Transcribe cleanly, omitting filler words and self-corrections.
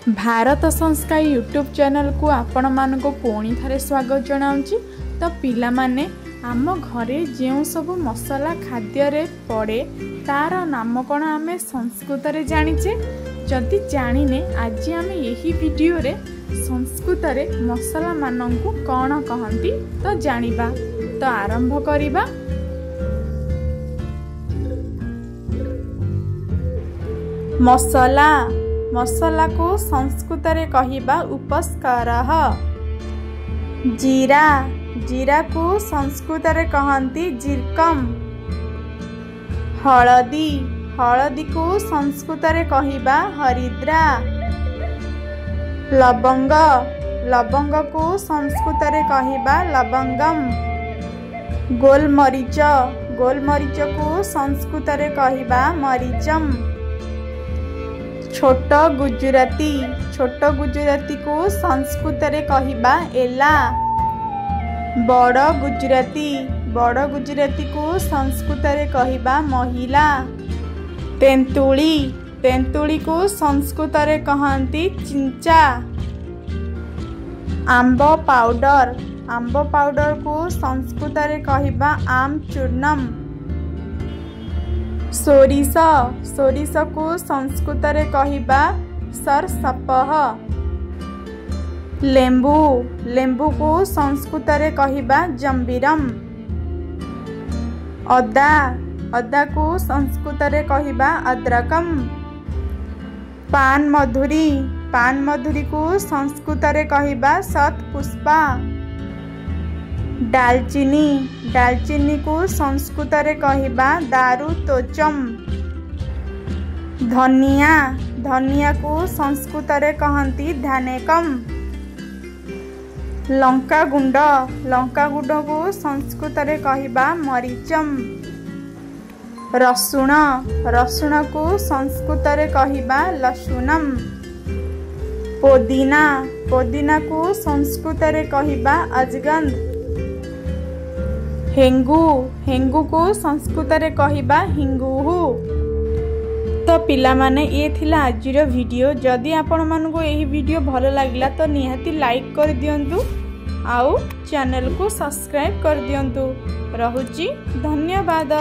भारत संस्कार YouTube channel को आपण मानक पुणी थे स्वागत जनाऊँगी। तो पिला माने आम घरे जो सब मसला खाद्य रे पड़े तार नाम कौन आम संस्कृत रे जानिचे। जदि जानिने आज आम यही वीडियो रे संस्कृत रे मसला मानंकु कौन कहंती तो जानिबा। तो आरंभ करिबा। मसला मसला को संस्कृत रे कहिबा उपस्कारः। जीरा जीरा को संस्कृत रे कहंती जीर्कम। हळदी हळदी को संस्कृत रे कहिबा हरिद्रा। लवंग लवंग को संस्कृत रे कहिबा लवंगम। गोलमरीच गोलमरीच को संस्कृत रे कहिबा मरीचम। छोट गुजराती को संस्कृत रे कहिबा एला। बड़ गुजराती को संस्कृत रे कहिबा महिला। तेंतुली को संस्कृत रे कहंती चिंचा। आंब पाउडर को संस्कृत रे कहिबा आम चूर्णम। सोरिष को संस्कृत रे कहिबा सरसपः। लेंबू को संस्कृत रे कहिबा जंबीरम। अदा को संस्कृत रे कहिबा अद्रकम। पान मधुरी को संस्कृत रे कहिबा शतपुष्पा। दालचीनी को संस्कृत रे कहिबा दारु तोचम। धनिया को संस्कृत रे कहंती धानेकम। लंका गुंड को संस्कृत रे कहिबा मरीचम। रसुण को संस्कृत रे कहिबा लसुनम। पुदीना को संस्कृत रे कहिबा अजगंध। हेंगू को संस्कृत रे कहिबा हिंगुहु। तो पिला माने ये थिला आजिर वीडियो। जदि आपण मानको एही वीडियो भलो लागिला तो निहाती लाइक कर दियंतु आउ चैनल को सब्सक्राइब कर दियंतु। रहुची धन्यवाद।